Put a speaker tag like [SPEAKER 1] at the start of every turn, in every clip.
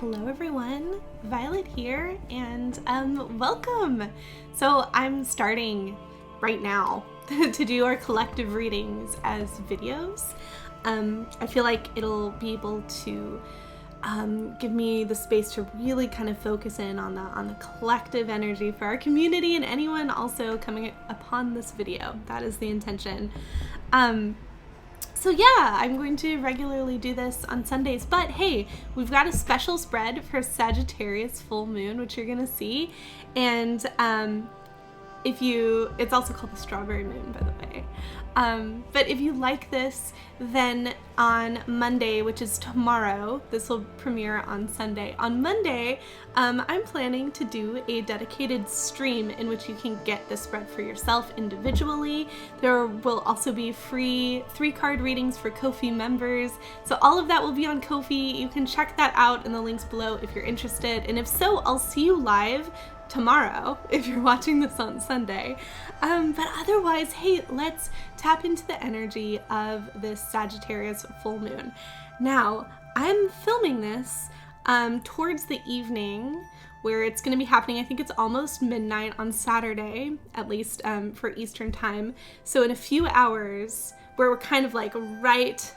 [SPEAKER 1] Hello everyone, Violet here, and welcome! So I'm starting right now to do our collective readings as videos. I feel like it'll be able to give me the space to really kind of focus in on the collective energy for our community and anyone also coming upon this video. That is the intention. So yeah, I'm going to regularly do this on Sundays, but hey, we've got a special spread for Sagittarius full moon, which you're gonna see, and it's also called the strawberry moon, by the way. But if you like this, then on Monday, which is tomorrow, this will premiere on Sunday. On Monday, I'm planning to do a dedicated stream in which you can get the spread for yourself individually. There will also be free 3-card readings for Ko-fi members. So all of that will be on Ko-fi. You can check that out in the links below if you're interested. And if so, I'll see you live tomorrow if you're watching this on Sunday. But otherwise, hey, let's tap into the energy of this Sagittarius full moon. Now, I'm filming this towards the evening where it's going to be happening. I think it's almost midnight on Saturday, at least for Eastern time. So in a few hours, where we're kind of like right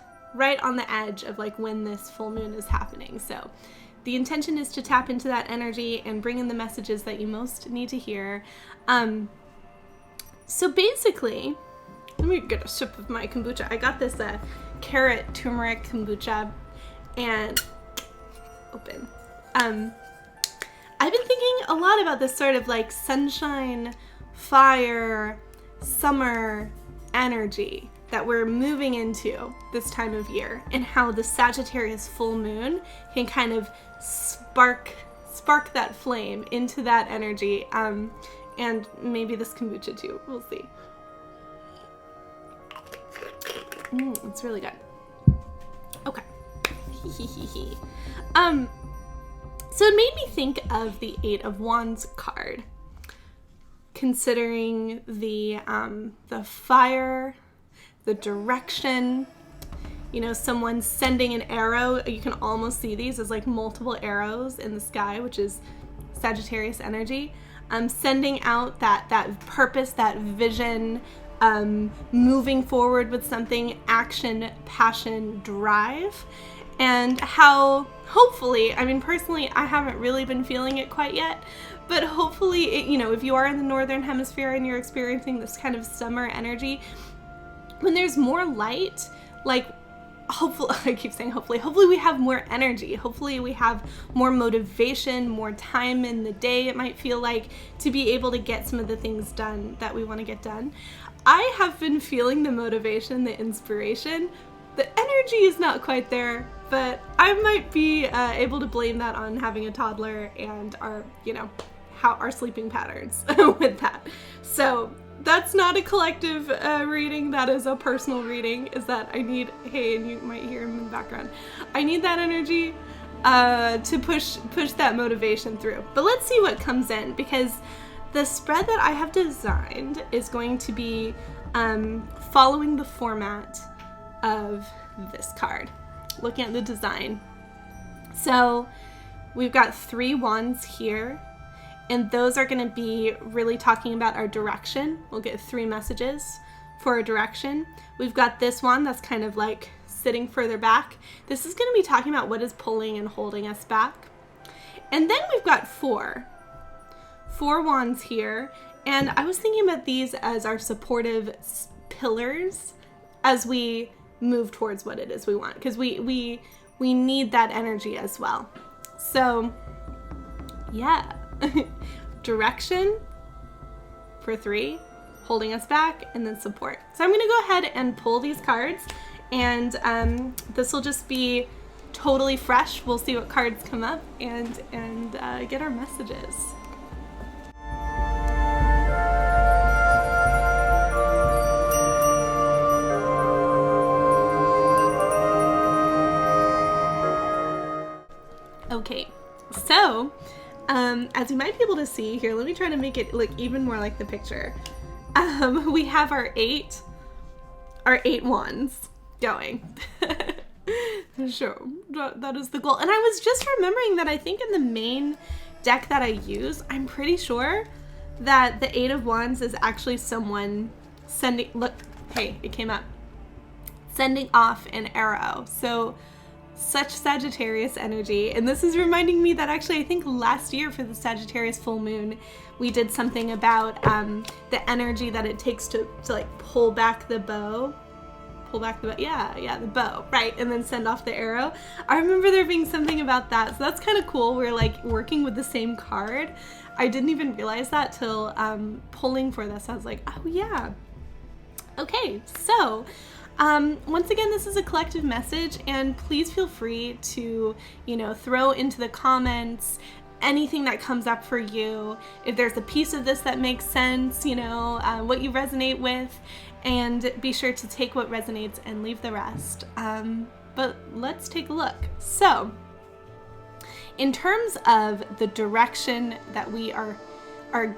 [SPEAKER 1] on the edge of like when this full moon is happening. So the intention is to tap into that energy and bring in the messages that you most need to hear. So basically, let me get a sip of my kombucha. I got this carrot turmeric kombucha and open. I've been thinking a lot about this sort of like sunshine, fire, summer energy that we're moving into this time of year, and how the Sagittarius full moon can kind of spark that flame into that energy, and maybe this kombucha too, we'll see. It's really good. Okay. So it made me think of the 8 of Wands card, considering the fire, the direction, you know, someone sending an arrow. You can almost see these as like multiple arrows in the sky, which is Sagittarius energy. Sending out that purpose, that vision, moving forward with something, action, passion, drive, and how hopefully, I mean, personally, I haven't really been feeling it quite yet, but hopefully, if you are in the Northern Hemisphere and you're experiencing this kind of summer energy, when there's more light, like hopefully, I keep saying hopefully we have more energy. Hopefully we have more motivation, more time in the day, it might feel like, to be able to get some of the things done that we want to get done. I have been feeling the motivation, the inspiration. The energy is not quite there, but I might be able to blame that on having a toddler and our sleeping patterns with that. So that's not a collective reading, that is a personal reading, is that I need, hey, and you might hear him in the background, I need that energy to push that motivation through. But let's see what comes in, because the spread that I have designed is going to be following the format of this card, looking at the design. So we've got 3 wands here, and those are going to be really talking about our direction. We'll get 3 messages for our direction. We've got this one that's kind of like sitting further back. This is going to be talking about what is pulling and holding us back. And then we've got 4 wands here, and I was thinking about these as our supportive pillars as we move towards what it is we want, because we need that energy as well. So yeah. Direction for 3, holding us back, and then support. So I'm going to go ahead and pull these cards, and this will just be totally fresh. We'll see what cards come up and get our messages. Okay, so as you might be able to see here, let me try to make it look even more like the picture. We have our 8 wands going. Sure, that is the goal. And I was just remembering that I think in the main deck that I use, I'm pretty sure that the Eight of Wands is actually someone sending, look, hey, it came up, sending off an arrow. So such Sagittarius energy. And this is reminding me that actually I think last year for the Sagittarius full moon, we did something about the energy that it takes to like pull back the bow. The bow, right, and then send off the arrow. I remember there being something about that, so that's kind of cool. We're like working with the same card. I didn't even realize that till pulling for this. I was like, oh yeah. Okay, so once again, this is a collective message, and please feel free to, throw into the comments anything that comes up for you. If there's a piece of this that makes sense, what you resonate with, and be sure to take what resonates and leave the rest. But let's take a look. So, in terms of the direction that we are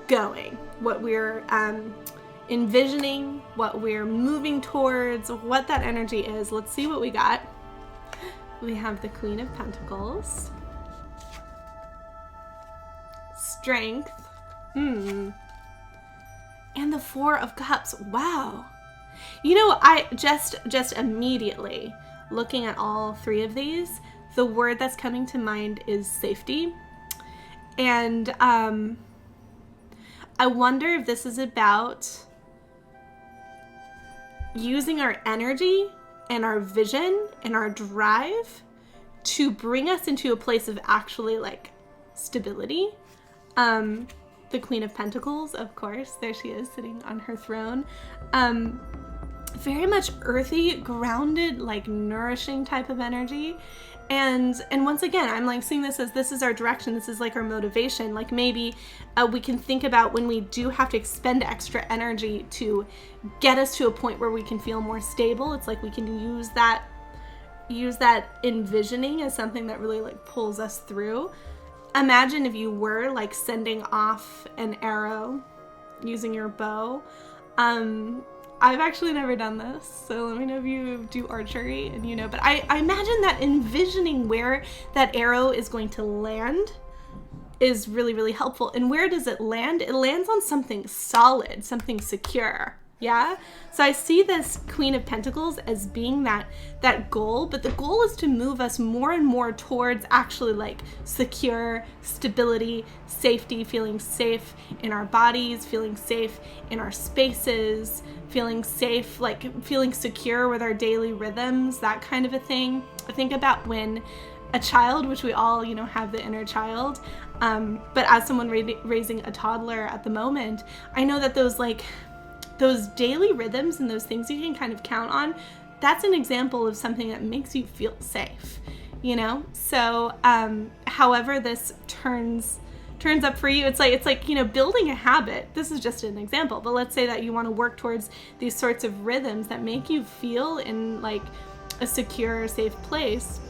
[SPEAKER 1] going, what we're envisioning, what we're moving towards, what that energy is, let's see what we got. We have the Queen of Pentacles, Strength, and the Four of Cups. Wow. I just immediately looking at all three of these, the word that's coming to mind is safety. And I wonder if this is about using our energy and our vision and our drive to bring us into a place of actually like stability. The Queen of Pentacles, of course, there she is sitting on her throne. Very much earthy, grounded, like nourishing type of energy. And once again, I'm like seeing this is our direction. This is like our motivation. Like maybe we can think about when we do have to expend extra energy to get us to a point where we can feel more stable. It's like we can use that envisioning as something that really like pulls us through. Imagine if you were like sending off an arrow using your bow. I've actually never done this, so let me know if you do archery and but I imagine that envisioning where that arrow is going to land is really, really helpful. And where does it land? It lands on something solid, something secure. Yeah? So I see this Queen of Pentacles as being that goal, but the goal is to move us more and more towards actually like secure, stability, safety, feeling safe in our bodies, feeling safe in our spaces, feeling safe, like feeling secure with our daily rhythms, that kind of a thing. I think about when a child, which we all, have the inner child, but as someone raising a toddler at the moment, I know that those daily rhythms and those things you can kind of count on, that's an example of something that makes you feel safe, So, however this turns up for you, it's like, building a habit. This is just an example, but let's say that you want to work towards these sorts of rhythms that make you feel in like a secure, safe place.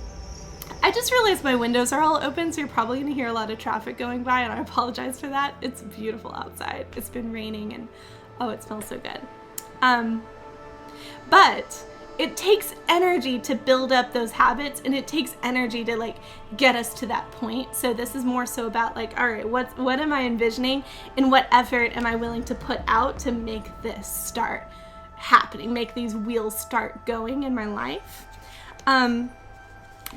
[SPEAKER 1] I just realized my windows are all open, so you're probably going to hear a lot of traffic going by, and I apologize for that. It's beautiful outside. It's been raining, and oh, it smells so good. But it takes energy to build up those habits, and it takes energy to like get us to that point. So this is more so about like, all right, what am I envisioning, and what effort am I willing to put out to make this start happening, make these wheels start going in my life.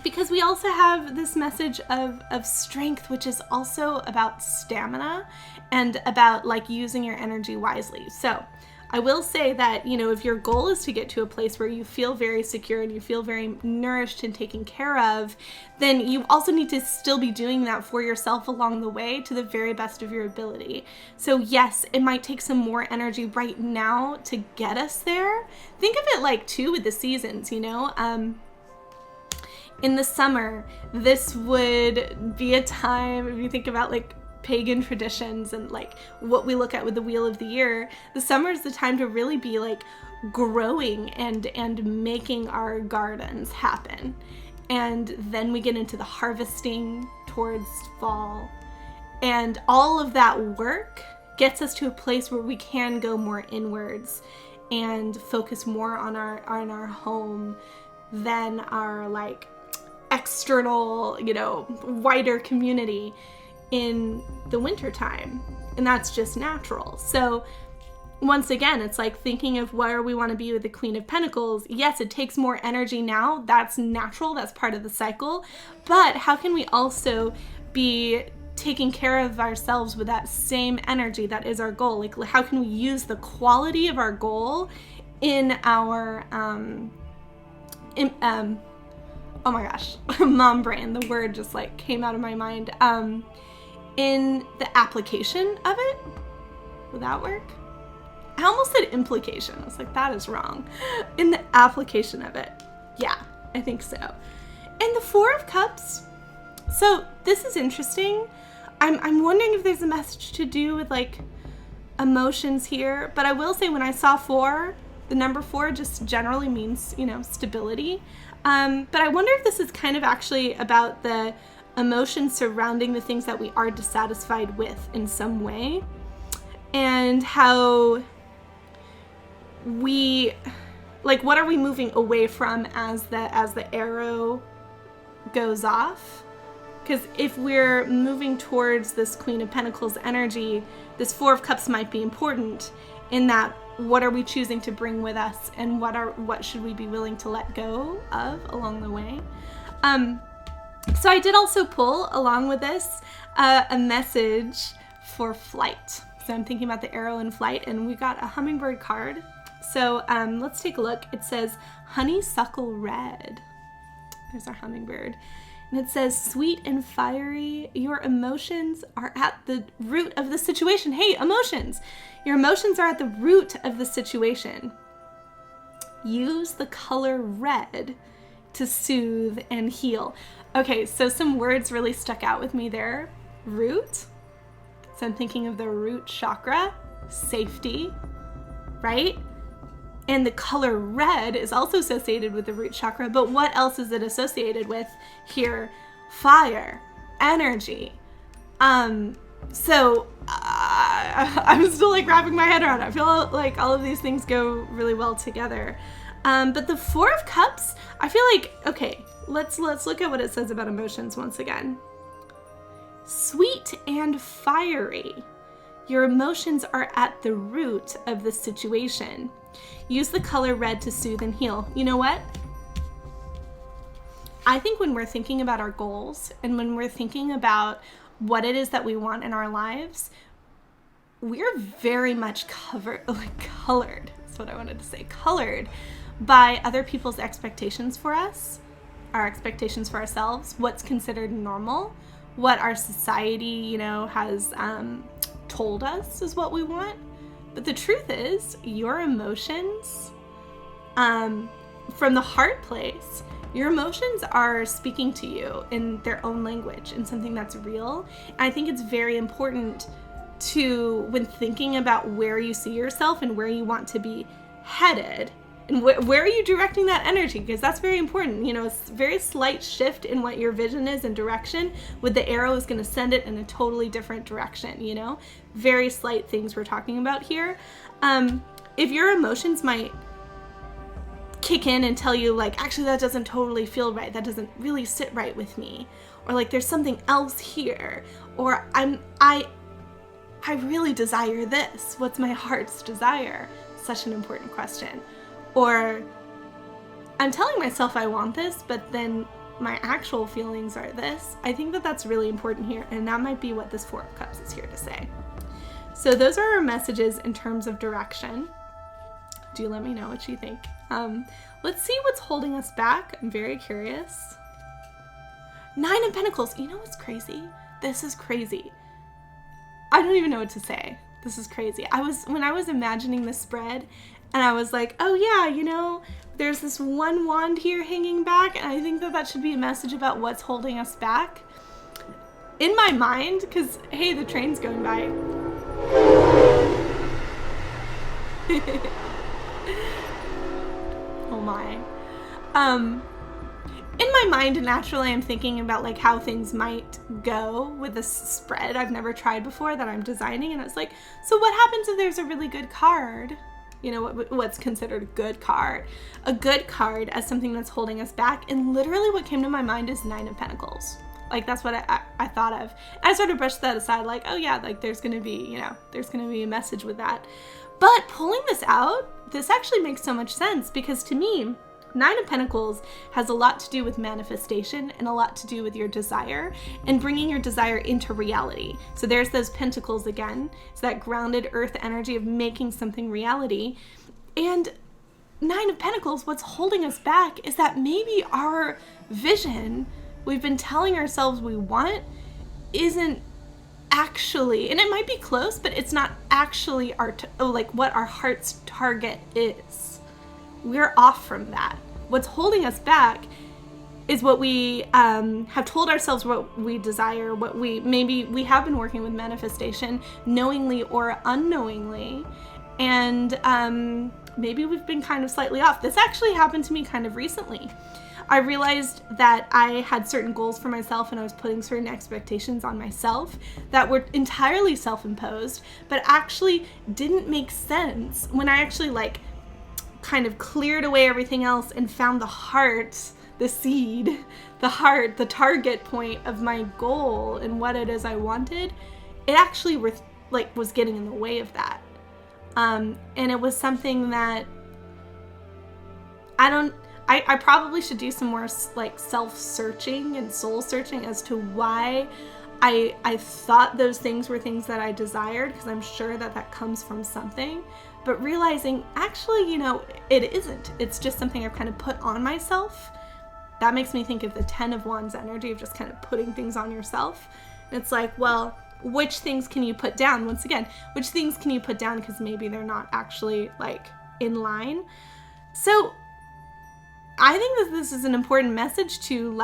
[SPEAKER 1] Because we also have this message of strength, which is also about stamina and about like using your energy wisely. So I will say that, if your goal is to get to a place where you feel very secure and you feel very nourished and taken care of, then you also need to still be doing that for yourself along the way to the very best of your ability. So yes, it might take some more energy right now to get us there. Think of it like too with the seasons, in the summer, this would be a time, if you think about like pagan traditions and like what we look at with the wheel of the year, the summer is the time to really be like growing and making our gardens happen. And then we get into the harvesting towards fall, and all of that work gets us to a place where we can go more inwards and focus more on our home, than our like external, you know, wider community in the wintertime. And that's just natural. So once again, it's like thinking of where we want to be with the Queen of Pentacles. Yes, it takes more energy now. That's natural. That's part of the cycle. But how can we also be taking care of ourselves with that same energy that is our goal? Like, how can we use the quality of our goal in our, oh my gosh, mom brain, the word just like came out of my mind. In the application of it? Would that work? I almost said implication. I was like, that is wrong. In the application of it. Yeah, I think so. And the Four of Cups. So this is interesting. I'm wondering if there's a message to do with like emotions here. But I will say when I saw 4, the number 4 just generally means, you know, stability. But I wonder if this is kind of actually about the emotions surrounding the things that we are dissatisfied with in some way. And how we, like, what are we moving away from as the arrow goes off? Because if we're moving towards this Queen of Pentacles energy, this Four of Cups might be important in that what are we choosing to bring with us, and what should we be willing to let go of along the way? So I did also pull along with this a message for flight. So I'm thinking about the arrow in flight, and we got a hummingbird card. So let's take a look. It says honeysuckle red. There's our hummingbird. And it says, sweet and fiery, your emotions are at the root of the situation. Hey, emotions. Your emotions are at the root of the situation. Use the color red to soothe and heal. Okay, so some words really stuck out with me there. Root. So I'm thinking of the root chakra, safety, right? And the color red is also associated with the root chakra, but what else is it associated with here? Fire, energy. So I'm still like wrapping my head around it. I feel like all of these things go really well together. But the Four of Cups, I feel like, okay, let's look at what it says about emotions once again. Sweet and fiery. Your emotions are at the root of the situation. Use the color red to soothe and heal. You know what? I think when we're thinking about our goals and when we're thinking about what it is that we want in our lives, we're very much colored, that's what I wanted to say, colored by other people's expectations for us, our expectations for ourselves, what's considered normal, what our society, you know, has told us is what we want. But the truth is, your emotions, from the heart place, your emotions are speaking to you in their own language, in something that's real. And I think it's very important to, when thinking about where you see yourself and where you want to be headed, and where are you directing that energy? Because that's very important. You know, a very slight shift in what your vision is and direction with the arrow is going to send it in a totally different direction, you know? Very slight things we're talking about here. If your emotions might kick in and tell you like, actually that doesn't totally feel right, that doesn't really sit right with me, or like there's something else here, or I really desire this. What's my heart's desire? Such an important question. Or I'm telling myself I want this, but then my actual feelings are this. I think that that's really important here, and that might be what this Four of Cups is here to say. So those are our messages in terms of direction. Do let me know what you think. Let's see what's holding us back. I'm very curious. 9 of Pentacles. You know what's crazy? This is crazy. I don't even know what to say. This is crazy. When I was imagining the spread, and I was like, oh yeah, you know, there's this one wand here hanging back, and I think that that should be a message about what's holding us back. In my mind, because, hey, the train's going by. Oh my. In my mind, naturally, I'm thinking about like how things might go with this spread I've never tried before that I'm designing, and it's like, so what happens if there's a really good card You know, what's considered a good card. A good card as something that's holding us back. And literally what came to my mind is 9 of Pentacles. Like, that's what I thought of. I sort of brushed that aside, like, oh yeah, like there's going to be, you know, there's going to be a message with that. But pulling this out, this actually makes so much sense, because to me, 9 of Pentacles has a lot to do with manifestation and a lot to do with your desire and bringing your desire into reality. So there's those pentacles again. It's that grounded earth energy of making something reality. And 9 of Pentacles, what's holding us back is that maybe our vision we've been telling ourselves we want isn't actually, and it might be close, but it's not actually what our heart's target is. We're off from that. What's holding us back is what we have told ourselves what we desire, what maybe we have been working with manifestation knowingly or unknowingly, and maybe we've been kind of slightly off. This actually happened to me kind of recently. I realized that I had certain goals for myself and I was putting certain expectations on myself that were entirely self-imposed, but actually didn't make sense when I actually kind of cleared away everything else and found the heart, the seed, the heart, the target point of my goal and what it is I wanted. It actually was getting in the way of that. And it was something that I probably should do some more self-searching and soul-searching as to why I thought those things were things that I desired, because I'm sure that comes from something. But realizing, actually, you know, it isn't. It's just something I've kind of put on myself. That makes me think of the 10 of Wands energy of just kind of putting things on yourself. And it's like, well, which things can you put down? Once again, which things can you put down because maybe they're not actually in line? So I think that this is an important message to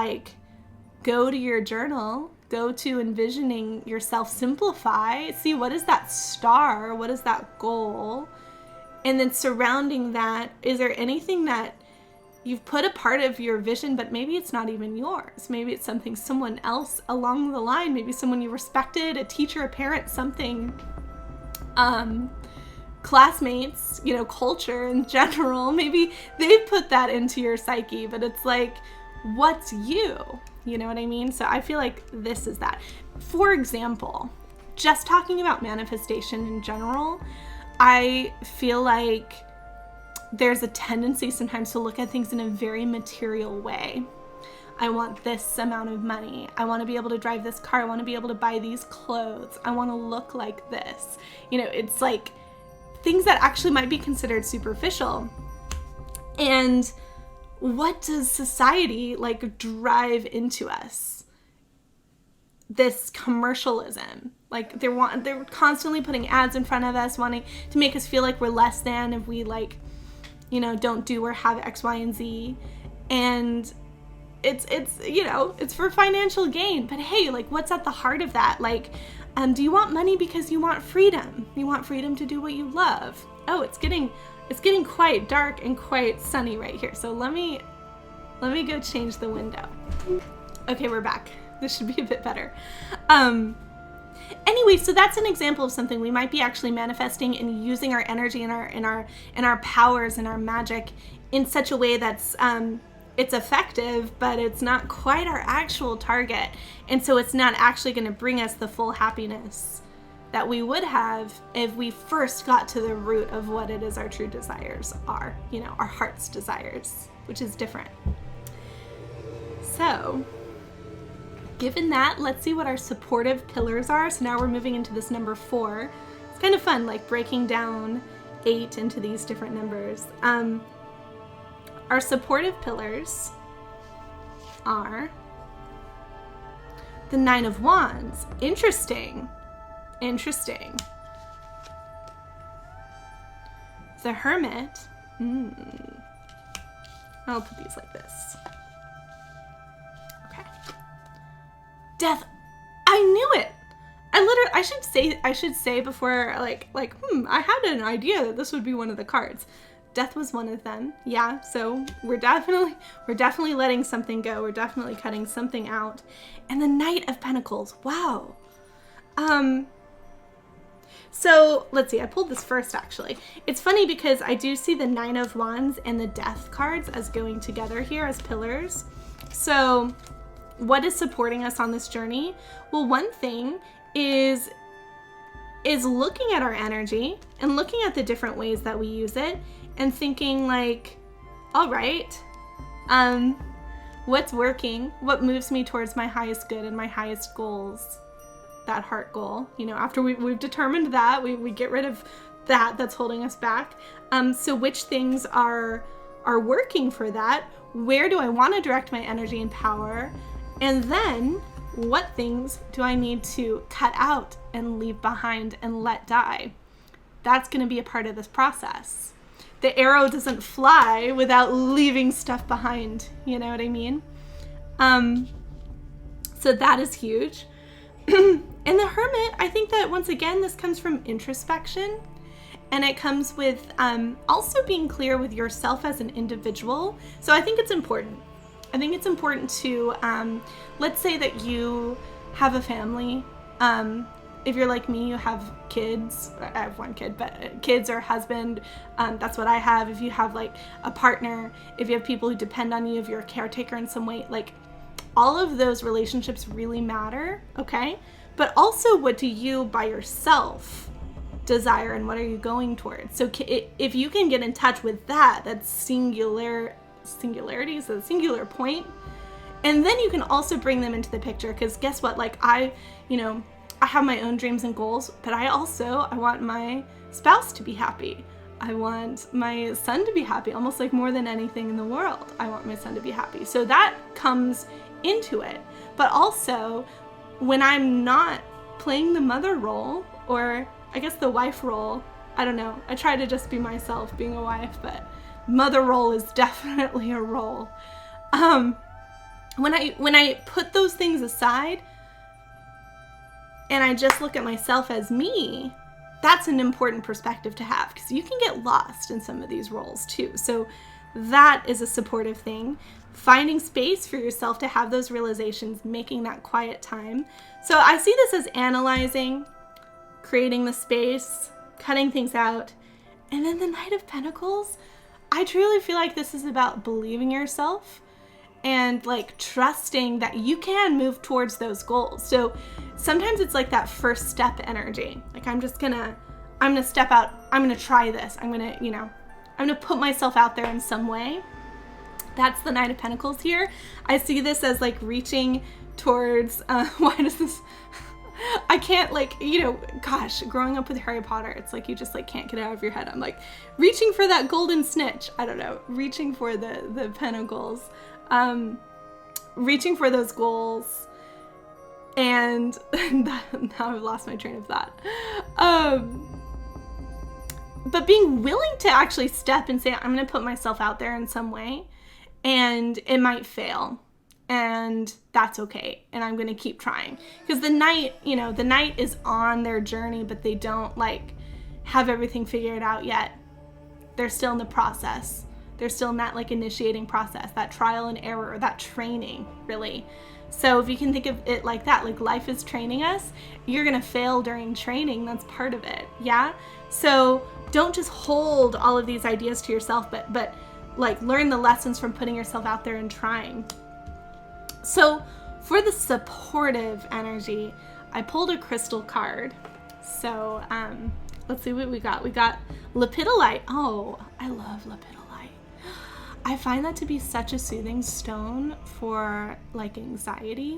[SPEAKER 1] go to your journal, go to envisioning yourself, simplify, see what is that star, what is that goal, and then surrounding that, is there anything that you've put a part of your vision, but maybe it's not even yours. Maybe it's something someone else along the line, maybe someone you respected, a teacher, a parent, something, classmates, you know, culture in general, maybe they put that into your psyche, but it's what's you? You know what I mean? So I feel like this is that. For example, just talking about manifestation in general, I feel like there's a tendency sometimes to look at things in a very material way. I want this amount of money. I want to be able to drive this car. I want to be able to buy these clothes. I want to look like this. You know, it's things that actually might be considered superficial. And what does society drive into us? This commercialism. They're constantly putting ads in front of us, wanting to make us feel like we're less than if we don't do or have X, Y, and Z. And it's you know, it's for financial gain. But hey, what's at the heart of that? Do you want money because you want freedom? You want freedom to do what you love. Oh, it's getting quite dark and quite sunny right here. So let me go change the window. Okay, we're back. This should be a bit better. Anyway, so that's an example of something we might be actually manifesting and using our energy and our powers and our magic in such a way that's it's effective, but it's not quite our actual target. And so it's not actually going to bring us the full happiness that we would have if we first got to the root of what it is our true desires are, you know, our heart's desires, which is different. So, given that, let's see what our supportive pillars are. So now we're moving into this number 4. It's kind of fun, breaking down 8 into these different numbers. Our supportive pillars are the 9 of Wands. Interesting. The Hermit. I'll put these like this. Okay. Death. I knew it. I should say before, I had an idea that this would be one of the cards. Death was one of them. Yeah, so we're definitely letting something go. We're definitely cutting something out. And the Knight of Pentacles. Wow. So let's see, I pulled this first actually. It's funny because I do see the Nine of Wands and the Death cards as going together here as pillars. So what is supporting us on this journey? Well, one thing is looking at our energy and looking at the different ways that we use it and thinking like, all right, what's working? What moves me towards my highest good and my highest goals? That heart goal, you know, after we've determined that, we get rid of that's holding us back. So which things are working for that? Where do I want to direct my energy and power? And then what things do I need to cut out and leave behind and let die? That's going to be a part of this process. The arrow doesn't fly without leaving stuff behind. You know what I mean? So that is huge. And the Hermit, I think that once again, this comes from introspection, and it comes with also being clear with yourself as an individual. So I think it's important. I think it's important to, let's say that you have a family. If you're like me, you have kids. I have one kid, but kids or husband, that's what I have. If you have like a partner, if you have people who depend on you, if you're a caretaker in some way, like all of those relationships really matter, okay? But also, what do you by yourself desire and what are you going towards? So if you can get in touch with that's singularity is a singular point, and then you can also bring them into the picture, because guess what? Like I have my own dreams and goals, but I want my spouse to be happy. I want my son to be happy, almost like more than anything in the world. I want my son to be happy. So that comes into it. But also, when I'm not playing the mother role, or I guess the wife role, I don't know. I try to just be myself being a wife, but mother role is definitely a role. When I put those things aside and I just look at myself as me, that's an important perspective to have, because you can get lost in some of these roles too. So that is a supportive thing. Finding space for yourself to have those realizations, making that quiet time. So I see this as analyzing, creating the space, cutting things out. And then the Knight of Pentacles, I truly feel like this is about believing yourself and like trusting that you can move towards those goals. So sometimes it's like that first step energy. Like I'm gonna step out, I'm gonna try this, I'm gonna put myself out there in some way. That's the Knight of Pentacles here. I see this as like reaching towards, why does this, I can't gosh, growing up with Harry Potter, it's like you just like can't get it out of your head. I'm like reaching for that golden snitch. I don't know, reaching for the pentacles, reaching for those goals. And now I've lost my train of thought. But being willing to actually step and say, I'm going to put myself out there in some way, and it might fail, and that's okay. And I'm going to keep trying, because the knight is on their journey, but they don't like have everything figured out yet. They're still in the process. They're still in that like initiating process, that trial and error, that training really. So if you can think of it like that, like life is training us, you're going to fail during training. That's part of it. Yeah. So don't just hold all of these ideas to yourself, but like learn the lessons from putting yourself out there and trying. So for the supportive energy, I pulled a crystal card. So let's see what we got. We got lepidolite. Oh, I love lepidolite. I find that to be such a soothing stone for like anxiety.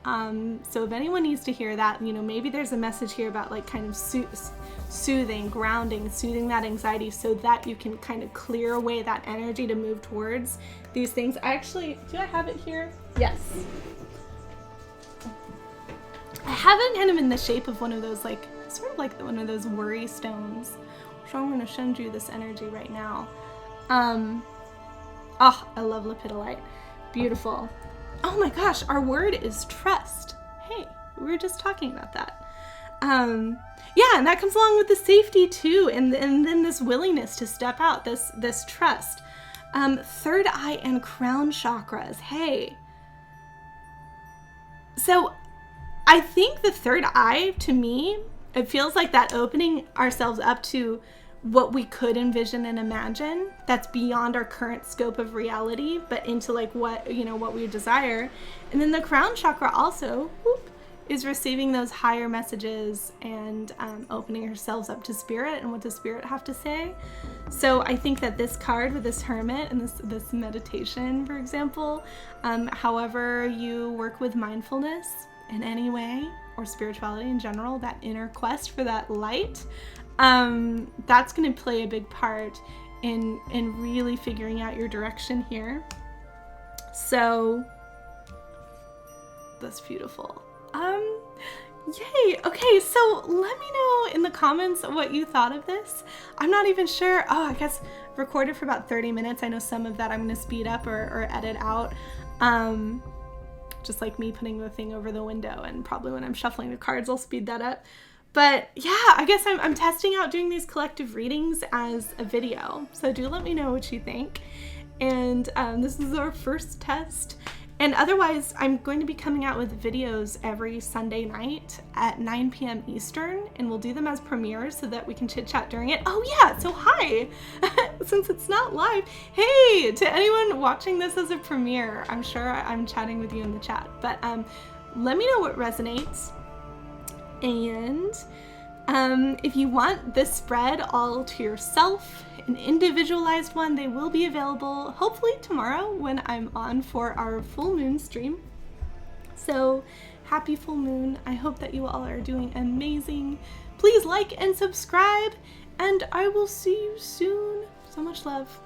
[SPEAKER 1] So if anyone needs to hear that, maybe there's a message here about like kind of soothing, grounding, soothing that anxiety so that you can kind of clear away that energy to move towards these things. Do I have it here? Yes. I have it kind of in the shape of one of those like, sort of like one of those worry stones. So I'm going to send you this energy right now. Oh, I love lepidolite. Beautiful. Oh my gosh, our word is trust. Hey, we were just talking about that. Yeah, and that comes along with the safety too, and then this willingness to step out, this trust. Third eye and crown chakras. Hey. So I think the third eye, to me, it feels like that opening ourselves up to what we could envision and imagine that's beyond our current scope of reality, but into like what, you know, what we desire. And then the crown chakra also is receiving those higher messages and opening ourselves up to spirit and what does spirit have to say. So I think that this card with this hermit and this meditation, for example, however you work with mindfulness in any way, or spirituality in general, that inner quest for that light, that's going to play a big part in really figuring out your direction here. So that's beautiful. Yay. Okay, so let me know in the comments what you thought of this. I'm not even sure. Oh, I guess recorded for about 30 minutes. I know some of that I'm going to speed up or edit out. Just like me putting the thing over the window, and probably when I'm shuffling the cards, I'll speed that up. But yeah, I guess I'm testing out doing these collective readings as a video. So do let me know what you think. And this is our first test. And otherwise, I'm going to be coming out with videos every Sunday night at 9 p.m. Eastern, and we'll do them as premieres so that we can chit chat during it. Oh yeah, so hi, since it's not live, hey, to anyone watching this as a premiere, I'm sure I'm chatting with you in the chat, but let me know what resonates. And if you want this spread all to yourself, an individualized one, they will be available hopefully tomorrow when I'm on for our full moon stream. So happy full moon. I hope that you all are doing amazing. Please like and subscribe, and I will see you soon. So much love.